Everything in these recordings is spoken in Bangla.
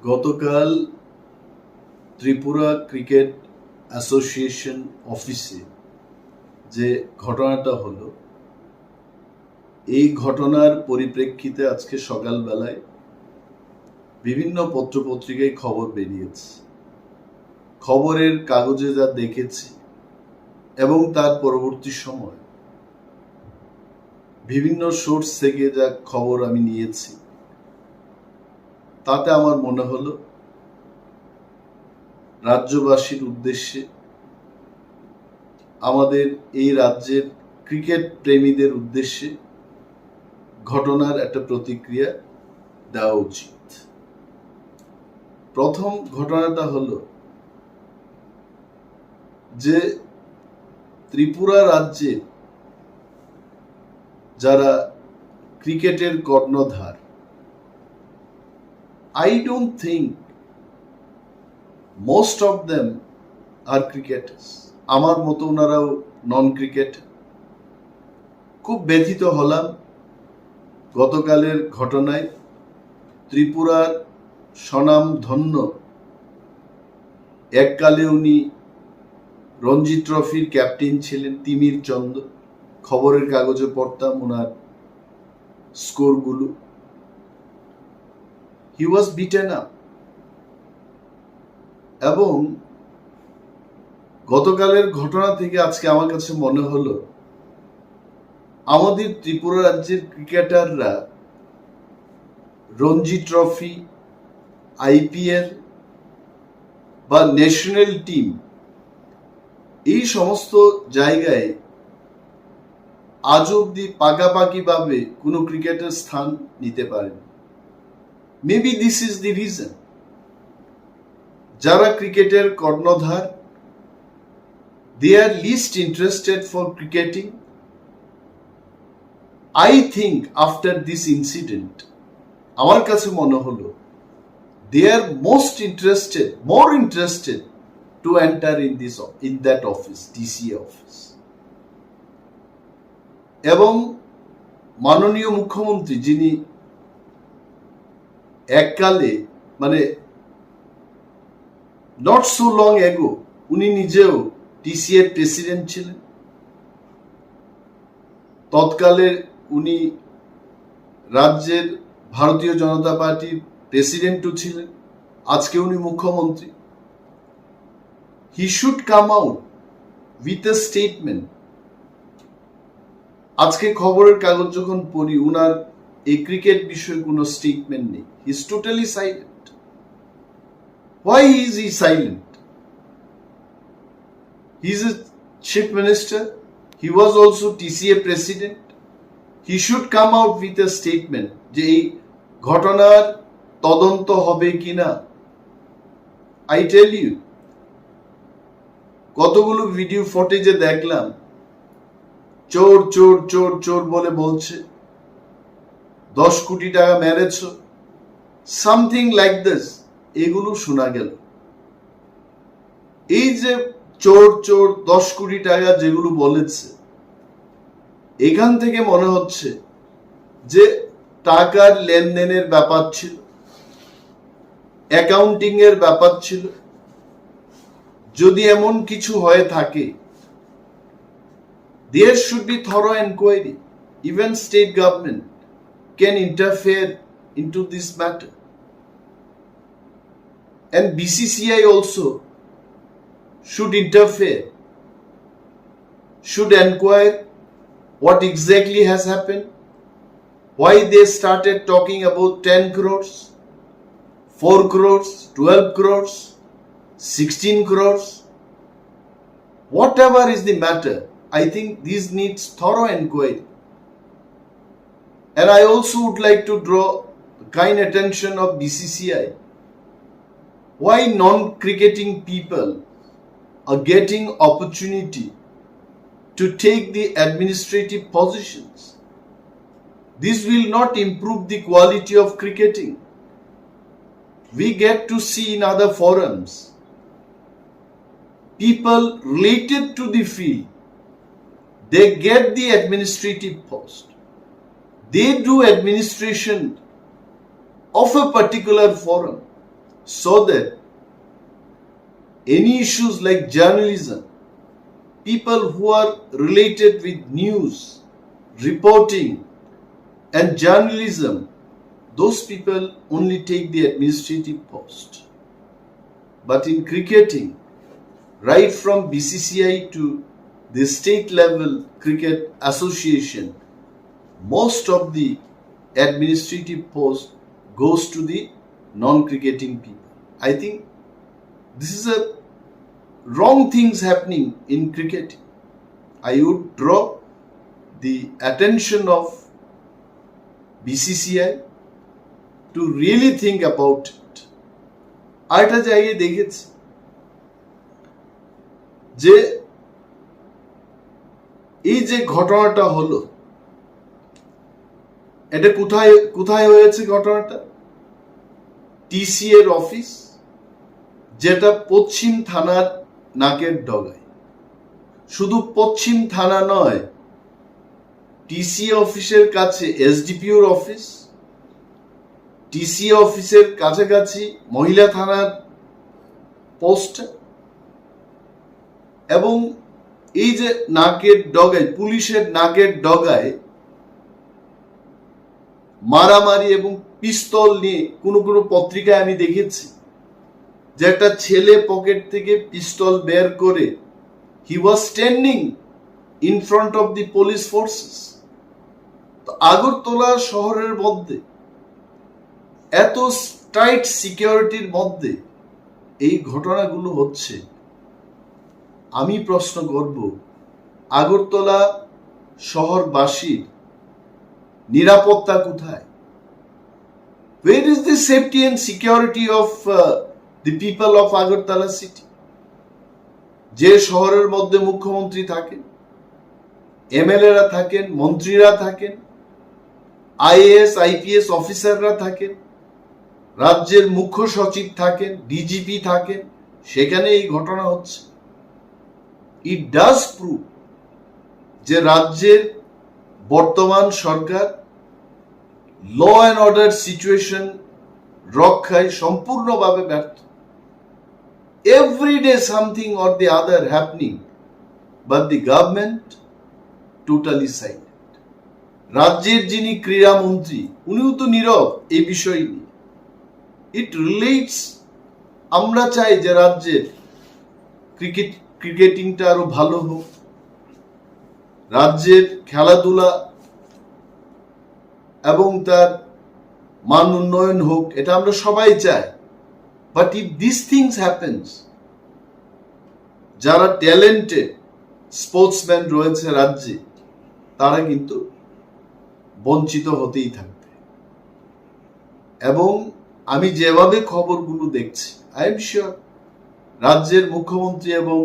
গতকাল ত্রিপুরা ক্রিকেট অ্যাসোসিয়েশন অফিসে যে ঘটনাটা হলো, এই ঘটনার পরিপ্রেক্ষিতে আজকে সকালবেলায় বিভিন্ন পত্রপত্রিকায় খবর বেরিয়েছে। খবরের কাগজে যা দেখেছি এবং তার পরবর্তী সময় বিভিন্ন সোর্স থেকে যা খবর আমি নিয়েছি, তাতে আমার মনে হলো রাজ্যবাসীর উদ্দেশ্যে, আমাদের এই রাজ্যের ক্রিকেট প্রেমীদের উদ্দেশ্যে ঘটনার একটা প্রতিক্রিয়া দেওয়া উচিত। প্রথম ঘটনাটা হলো যে ত্রিপুরা রাজ্যে যারা ক্রিকেটের কর্ণধার, I don't think most of them are cricketers. আমার মতো ওনারাও নন ক্রিকেট। খুব ব্যথিত হলাম গতকালের ঘটনায়। ত্রিপুরার স্বনামধন্য, এককালে উনি রঞ্জি ট্রফির ক্যাপ্টেন ছিলেন, তিমির চন্দ। খবরের কাগজে পড়তাম ওনার স্কোরগুলো। He was beaten up. এবং গতকালের ঘটনা থেকে আজকে আমার কাছে মনে হলো আমাদের ত্রিপুরা রাজ্যের ক্রিকেটাররা রঞ্জি ট্রফি, আইপিএল বা ন্যাশনাল টিম, এই সমস্ত জায়গায় আজ অব্দি পাকাপাকি ভাবে কোনো ক্রিকেটের স্থান নিতে পারেন। Maybe this is the reason. যারা ক্রিকেটের কর্ণধার, they are least interested for cricketing. I think after this incident, আমার কাছে মনে হলো they are more interested to enter in that office, DCA office. এবং মাননীয় মুখ্যমন্ত্রী, যিনি এককালে মানে নট সো লং এগো উনি নিজেও টিসিএ প্রেসিডেন্ট ছিলেন। তৎকালে উনি রাজ্যের ভারতীয় জনতা পার্টির প্রেসিডেন্টও ছিলেন, আজকে উনি মুখ্যমন্ত্রী। He should come out with a statement. আজকে খবরের কাগজ যখন পড়ি, উনার এই ক্রিকেট বিষয়ে কোনো স্টেটমেন্ট নেই। He is totally silent. Why is he silent? He is a chief minister. He was also TCA president. He should come out with a statement যে এই ঘটনার তদন্ত হবে কিনা। I tell you, কতগুলো ভিডিও ফুটেজে দেখলাম চোর চোর চোর চোর বলে বলছে, 10 কোটি টাকা মেরেছ, সামথিং লাইক দিস, এগুলো শোনা গেল। এই যে চোর চোর 10 কোটি টাকা যেগুলো বলেছে, এখান থেকে মনে হচ্ছে যে টাকার লেনদেনের ব্যাপার ছিল, অ্যাকাউন্টিং এর ব্যাপার ছিল। যদি এমন কিছু হয়ে থাকে, there should be thorough inquiry. Even state government can interfere into this matter. And BCCI also should interfere, should inquire what exactly has happened, why they started talking about 10 crores, 4 crores, 12 crores, 16 crores. Whatever is the matter, I think this needs thorough inquiry. And I also would like to draw kind attention of BCCI. Why non-cricketing people are getting opportunity to take the administrative positions? This will not improve the quality of cricketing. We get to see in other forums people related to the field, they get the administrative post, they do administration of a particular forum, so that any issues like journalism, people who are related with news, reporting, and journalism, those people only take the administrative post. But in cricketing, right from BCCI to the state level cricket association, most of the administrative post goes to the non-cricketing people. I think this is a wrong things happening in cricket. I would draw the attention of BCCI to really think about it. আরেকটা জায়গায় দেখেছি যে এই যে ঘটনাটা হলো, এটা কোথায় কোথায় হয়েছে ঘটনাটা? টিসি এর অফিস, যেটা পশ্চিম থানার নাকের ডগায়। শুধু পশ্চিম থানা নয়, টিসি অফিসের কাছে এসডিপিওর অফিস, টিসি অফিসের কাছাকাছি মহিলা থানার পোস্ট, এবং এই যে নাকের ডগায়, পুলিশের নাকের ডগায় মারামারি এবং পিস্তল নিয়ে কোনো কোনো পত্রিকায় আমি দেখেছি যে একটা ছেলে পকেট থেকে পিস্তল বের করে he was standing in front of the police forces. তো আগরতলা শহরের মধ্যে এত টাইট সিকিউরিটির মধ্যে এই ঘটনাগুলো হচ্ছে। আমি প্রশ্ন করব, আগরতলা শহরবাসীর নিরাপত্তা কোথায়? Where is the safety and security of the people of Agartala city? যে শহরের মধ্যে মুখ্যমন্ত্রী থাকেন, এমএলএরা থাকেন, মন্ত্রীরা থাকেন, আইএএস আইপিএস অফিসাররা থাকেন, রাজ্যের মুখ্য সচিব থাকেন, ডিজিপি থাকেন, সেখানে এই ঘটনা হচ্ছে। ইট ডাজ প্রুভ যে রাজ্যের বর্তমান সরকার ল অ্যান্ড অর্ডার সিচুয়েশন রক্ষায় সম্পূর্ণভাবে ব্যর্থ। Every day something or the other happening, but the government totally silent. রাজ্যের যিনি ক্রীড়ামন্ত্রী, উনিও তো নীরব এই বিষয় নিয়ে। ইট রিলেটস, আমরা চাই যে রাজ্যের ক্রিকেটিংটা আরো ভালো হোক, রাজ্যের খেলাধুলা এবং তার মান উন্নয়ন হোক, এটা আমরা সবাই চাই। But if this things happens, যারা ট্যালেন্টেড স্পোর্টসম্যান রয়েছে রাজ্যে, তারা কিন্তু বঞ্চিত হতেই থাকবে। এবং আমি যেভাবে খবরগুলো দেখছি, আই এম শিওর রাজ্যের মুখ্যমন্ত্রী এবং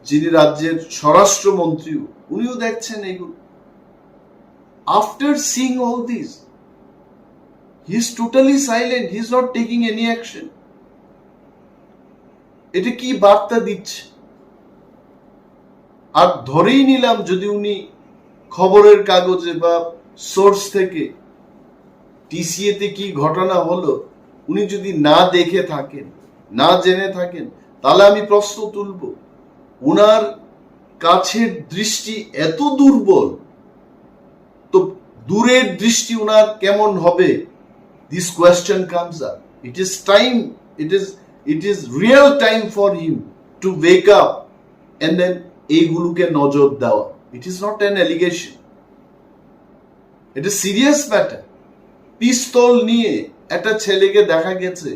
যিনি রাজ্যের স্বরাষ্ট্রমন্ত্রীও, উনিও দেখছেন এগুলো। After seeing all this, he is totally silent. He is not taking any action. এটা কি বার্তা দিচ্ছে? আর ধরেই নিলাম যদি উনি খবরের কাগজে বা সোর্স থেকে টিসিএতে কি ঘটনা হলো উনি যদি না দেখে থাকেন, না জেনে থাকেন, তাহলে আমি প্রশ্ন তুলব, উনার কাছের দৃষ্টি এত দুর্বল, তো দূরের দৃষ্টি উনার কেমন হবে? This question comes up. It is time, it is real time for him to wake up and then এইগুলোকে নজর দেওয়া। It is not an allegation, এটা সিরিয়াস ম্যাটার। পিস্তল নিয়ে একটা ছেলেকে দেখা গেছে,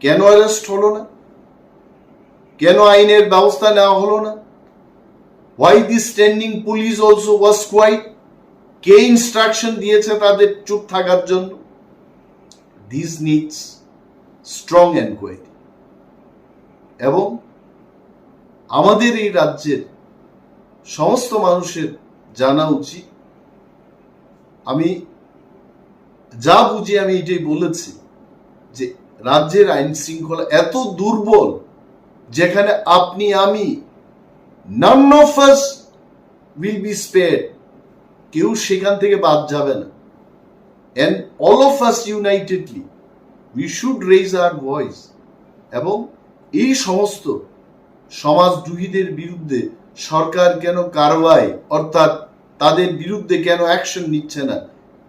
কেন অ্যারেস্ট হলো না? কেন আইনের ব্যবস্থা নেওয়া হলো না? Why the standing police also was quiet? কে ইনস্ট্রাকশন দিয়েছে তাদের চুপ থাকার জন্য? This needs strong enquiry. এবং আমাদের এই রাজ্যের সমস্ত মানুষের জানা উচিত, আমি যা বুঝি আমি এটাই বলেছি, যে রাজ্যের আইন শৃঙ্খলা এত দুর্বল যেখানে আপনি আমি, none of us will be spared, কেউ সেখান থেকে বাদ যাবে না। And all of us unitedly we should raise hour voice এবং এই সমস্ত সমাজদ্রোহীদের বিরুদ্ধে সরকার কেন কারবাই অর্থাৎ তাদের বিরুদ্ধে কেন অ্যাকশন নিচ্ছে না,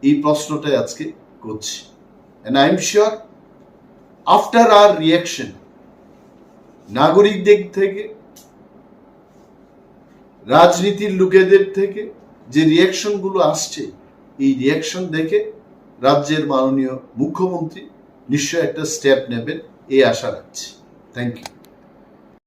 এই প্রশ্নটাই আজকে করছি। And I am sure after our reaction, নাগরিকদের থেকে, রাজনীতির লোকেদের থেকে যে রিয়াকশন গুলো আসছে, এই রিয়াকশন দেখে রাজ্যের মাননীয় মুখ্যমন্ত্রী নিশ্চয় একটা স্টেপ নেবেন, এই আশা রাখছি। Thank you.